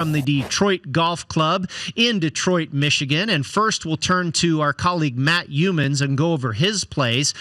from the Detroit Golf Club in Detroit, Michigan. And first, we'll turn to our colleague Matt Youmans and go over his plays.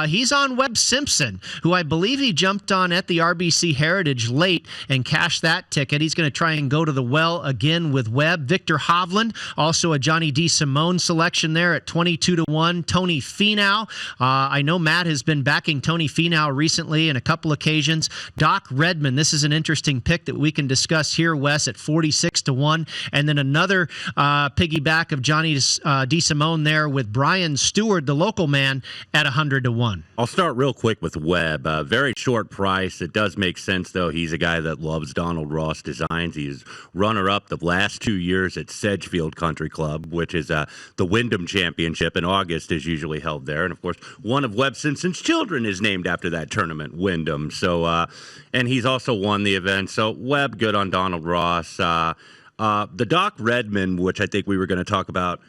He's on Webb Simpson, who I believe he jumped on at the RBC Heritage late and cashed that ticket. He's going to try and go to the well again with Webb. Victor Hovland, also a Johnny DeSimone selection there at 22-1. Tony Finau. I know Matt has been backing Tony Finau recently in a couple occasions. Doc Redman, this is an interesting pick that we can discuss here, Wes, at 46-1. And then another piggyback of Johnny DeSimone there with Brian Stuard, the local man, at 100-1. I'll start real quick with Webb. Very short price. It does make sense, though. He's a guy that loves Donald Ross Designs. He's runner-up the last 2 years at Sedgefield Country Club, which is the Wyndham Championship in August is usually held there. And, of course, one of Webb Simpson's children is named after that tournament, Wyndham. So, and he's also won the event. So Webb, good on Donald Ross. The Doc Redman, which I think we were going to talk about,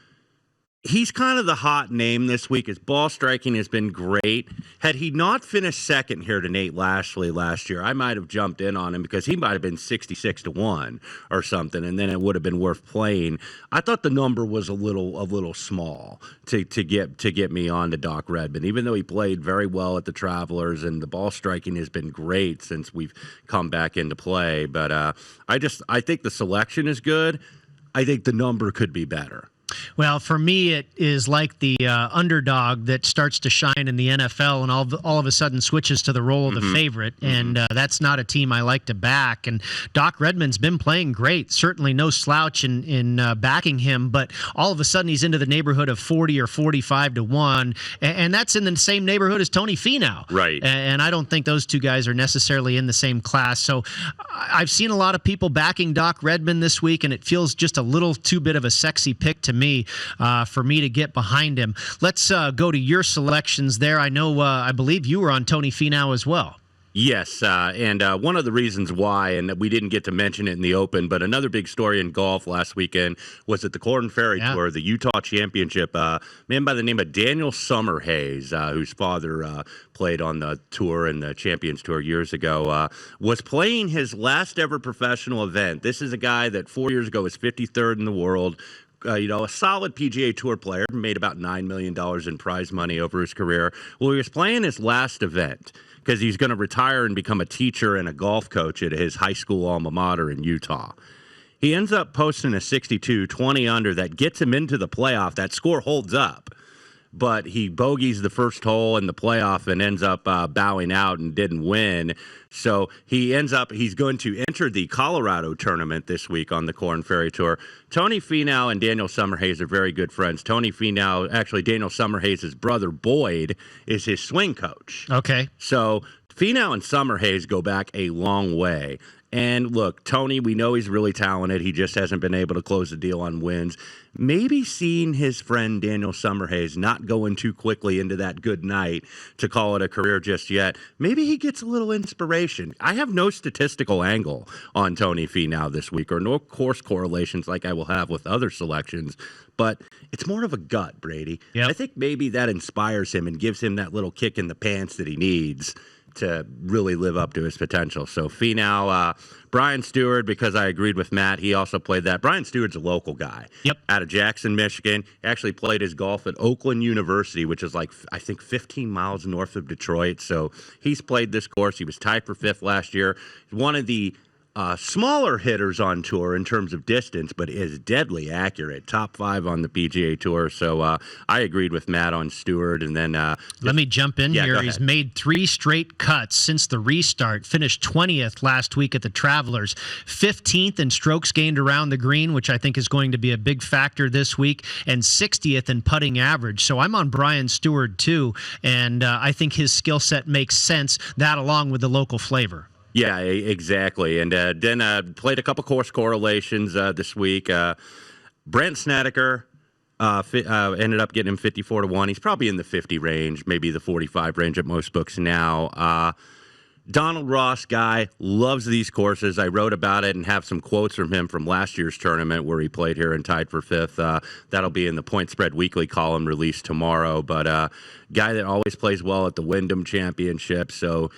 he's kind of the hot name this week. His ball striking has been great. Had he not finished second here to Nate Lashley last year, I might have jumped in on him because he might have been 66-1 or something, and then it would have been worth playing. I thought the number was a little small to get me on to Doc Redman, even though he played very well at the Travelers and the ball striking has been great since we've come back into play. But I think the selection is good. I think the number could be better. Well, for me, it is like the underdog that starts to shine in the NFL and all of a sudden switches to the role of the favorite, and that's not a team I like to back. And Doc Redman's been playing great, certainly no slouch in backing him, but all of a sudden he's into the neighborhood of 40 or 45-1, and that's in the same neighborhood as Tony Finau. Right. And I don't think those two guys are necessarily in the same class. So I've seen a lot of people backing Doc Redman this week, and it feels just a little too bit of a sexy pick to me for me to get behind him. Let's go to your selections there. I know, I believe you were on Tony Finau as well. Yes, and one of the reasons why, and we didn't get to mention it in the Open, but another big story in golf last weekend was at the Corn Ferry Tour, the Utah Championship. A man by the name of Daniel Summerhays, whose father played on the tour and the Champions Tour years ago, was playing his last ever professional event. This is a guy that 4 years ago was 53rd in the world. A solid PGA Tour player, made about $9 million in prize money over his career. Well, he was playing his last event because he's going to retire and become a teacher and a golf coach at his high school alma mater in Utah. He ends up posting a 62, 20 under that gets him into the playoff. That score holds up, but he bogeys the first hole in the playoff and ends up bowing out and didn't win. So he's going to enter the Colorado tournament this week on the Corn Ferry Tour. Tony Finau and Daniel Summerhays are very good friends. Tony Finau, actually Daniel Summerhays' brother Boyd, is his swing coach. Okay. So Finau and Summerhays go back a long way. And look, Tony, we know he's really talented. He just hasn't been able to close the deal on wins. Maybe seeing his friend Daniel Summerhays not going too quickly into that good night to call it a career just yet, maybe he gets a little inspiration. I have no statistical angle on Tony Finau this week or no course correlations like I will have with other selections, but it's more of a gut, Brady. Yep. I think maybe that inspires him and gives him that little kick in the pants that he needs to really live up to his potential. So Finau, Brian Stuard, because I agreed with Matt, he also played that. Brian Stewart's a local guy. Yep. Out of Jackson, Michigan. He actually played his golf at Oakland University, which is like, I think, 15 miles north of Detroit. So he's played this course. He was tied for 5th last year. One of the smaller hitters on tour in terms of distance, but is deadly accurate. Top 5 on the PGA Tour. So I agreed with Matt on Stewart. And then let me jump in here. He's made 3 straight cuts since the restart. Finished 20th last week at the Travelers. 15th in strokes gained around the green, which I think is going to be a big factor this week, and 60th in putting average. So I'm on Brian Stuard too, and I think his skill set makes sense. That along with the local flavor. Yeah, exactly. And then played a couple course correlations this week. Brent Snedeker ended up getting him 54-1. He's probably in the 50 range, maybe the 45 range at most books now. Donald Ross guy, loves these courses. I wrote about it and have some quotes from him from last year's tournament where he played here and tied for 5th. That'll be in the Point Spread Weekly column released tomorrow. But guy that always plays well at the Wyndham Championship. So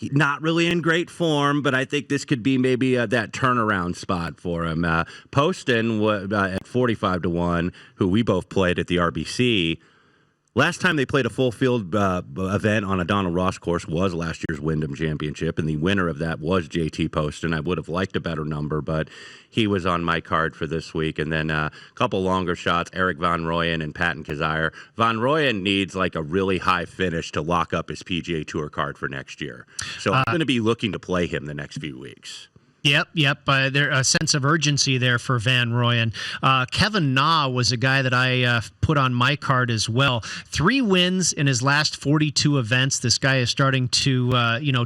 Not really in great form, but I think this could be maybe that turnaround spot for him. Poston at 45-1, who we both played at the RBC. Last time they played a full field event on a Donald Ross course was last year's Wyndham Championship, and the winner of that was JT Poston. I would have liked a better number, but he was on my card for this week. And then a couple longer shots, Eric Van Rooyen and Patton Kizzire. Van Rooyen needs like a really high finish to lock up his PGA Tour card for next year. So I'm going to be looking to play him the next few weeks. Yep. There a sense of urgency there for Van Rooyen. Kevin Na was a guy that I put on my card as well. 3 wins in his last 42 events. This guy is starting to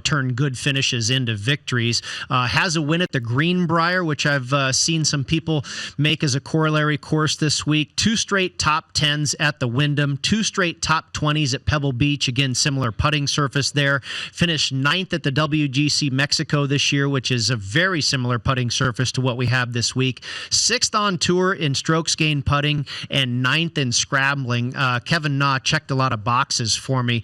turn good finishes into victories. Has a win at the Greenbrier, which I've seen some people make as a corollary course this week. 2 straight top 10s at the Wyndham. 2 straight top 20s at Pebble Beach. Again, similar putting surface there. Finished 9th at the WGC Mexico this year, which is a very similar putting surface to what we have this week. 6th on tour in strokes gained putting and 9th in scrambling. Kevin Na checked a lot of boxes for me.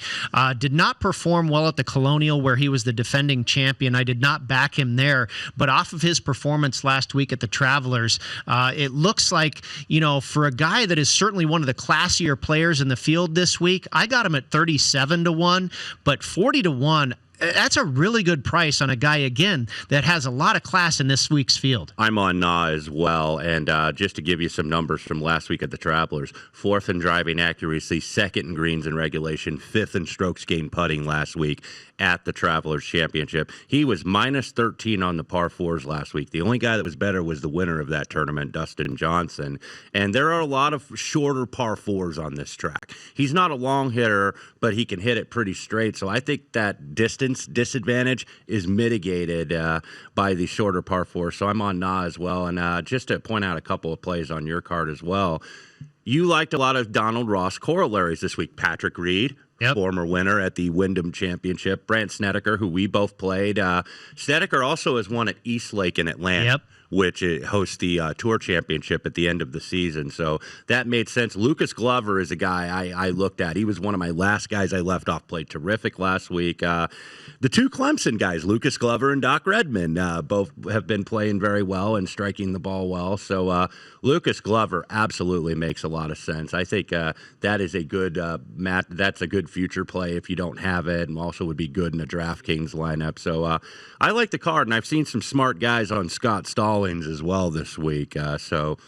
Did not perform well at the Colonial where he was the defending champion. I did not back him there, but off of his performance last week at the Travelers, it looks like, for a guy that is certainly one of the classier players in the field this week, I got him at 37-1, but 40-1. That's a really good price on a guy, again, that has a lot of class in this week's field. I'm on Na as well, and just to give you some numbers from last week at the Travelers, 4th in driving accuracy, 2nd in greens and regulation, 5th in strokes gained putting last week at the Travelers Championship. He was minus 13 on the par 4s last week. The only guy that was better was the winner of that tournament, Dustin Johnson. And there are a lot of shorter par 4s on this track. He's not a long hitter, but he can hit it pretty straight. So I think that distance disadvantage is mitigated by the shorter par 4. So I'm on Na as well. And just to point out a couple of plays on your card as well, you liked a lot of Donald Ross corollaries this week. Patrick Reed, former winner at the Wyndham Championship. Brandt Snedeker, who we both played. Snedeker also has won at East Lake in Atlanta, which hosts the Tour Championship at the end of the season. So that made sense. Lucas Glover is a guy I looked at. He was one of my last guys I left off. Played terrific last week. The 2 Clemson guys, Lucas Glover and Doc Redman, both have been playing very well and striking the ball well. So Lucas Glover absolutely makes a lot of sense. I think that is a good that's a good future play if you don't have it, and also would be good in a DraftKings lineup. So I like the card, and I've seen some smart guys on Scott Stallings as well this week. So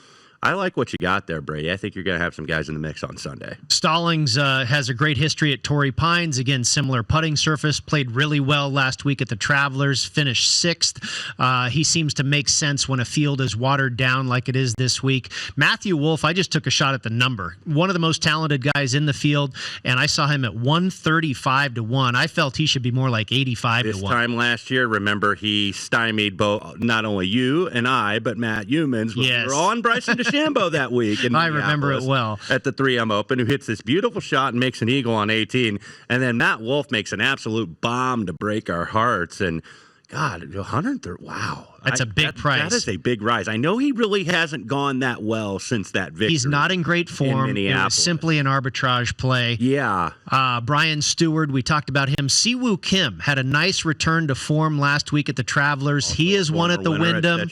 I like what you got there, Brady. I think you're going to have some guys in the mix on Sunday. Stallings has a great history at Torrey Pines. Again, similar putting surface. Played really well last week at the Travelers. Finished 6th. He seems to make sense when a field is watered down like it is this week. Matthew Wolff, I just took a shot at the number. One of the most talented guys in the field, and I saw him at 135-1. I felt he should be more like 85-1. This time last year, remember, he stymied both, not only you and I, but Matt Youmans. We were on Bryson DeChambeau that week. I remember it well. At the 3M Open, who hits this beautiful shot and makes an eagle on 18. And then Matt Wolff makes an absolute bomb to break our hearts. And God, 130, wow. That's a big price. That is a big rise. I know he really hasn't gone that well since that victory. He's not in great form. In Minneapolis. It was simply an arbitrage play. Yeah. Brian Stuard, we talked about him. Siwoo Kim had a nice return to form last week at the Travelers. Also, he is one at the Wyndham.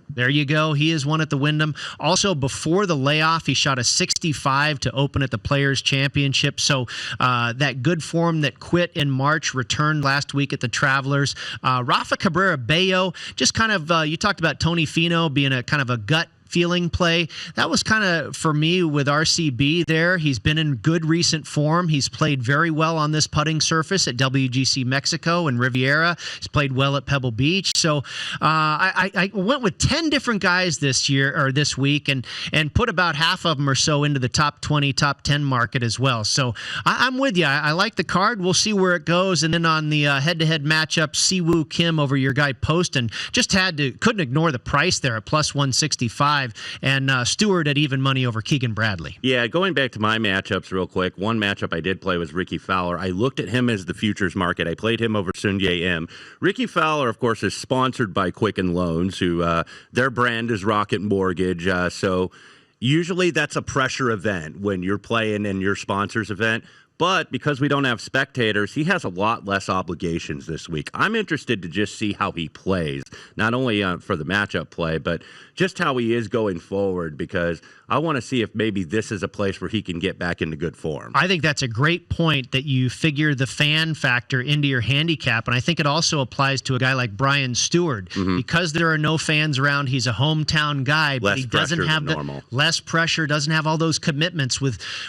There you go. He is one at the Wyndham. Also, before the layoff, he shot a 65 to open at the Players Championship. So that good form that quit in March returned last week at the Travelers. Rafa Cabrera Bello, just kind of, you talked about Tony Finau being a kind of a gut feeling play. That was kind of, for me, with RCB there. He's been in good recent form. He's played very well on this putting surface at WGC Mexico and Riviera. He's played well at Pebble Beach. So I went with 10 different guys this week and put about half of them or so into the top 20, top 10 market as well. So I'm with you. I like the card. We'll see where it goes. And then on the head-to-head matchup, Siwoo Kim over your guy Poston, just couldn't ignore the price there at plus 165. And Stuart at even money over Keegan Bradley. Yeah, going back to my matchups real quick, one matchup I did play was Ricky Fowler. I looked at him as the futures market. I played him over Sungjae Im. Ricky Fowler, of course, is sponsored by Quicken Loans, who their brand is Rocket Mortgage. So usually that's a pressure event when you're playing in your sponsor's event. But because we don't have spectators, he has a lot less obligations this week. I'm interested to just see how he plays, not only for the matchup play, but just how he is going forward, because I want to see if maybe this is a place where he can get back into good form. I think that's a great point that you figure the fan factor into your handicap, and I think it also applies to a guy like Brian Stuard. Because there are no fans around, he's a hometown guy, but he doesn't have less pressure, doesn't have all those commitments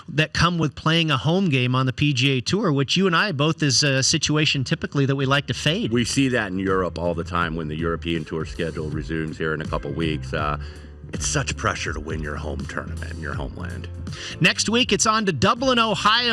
that come with playing a home game on the PGA Tour, which you and I both is a situation typically that we like to fade. We see that in Europe all the time when the European Tour schedule resumes here in a couple weeks. It's such pressure to win your home tournament in your homeland. Next week, it's on to Dublin, Ohio.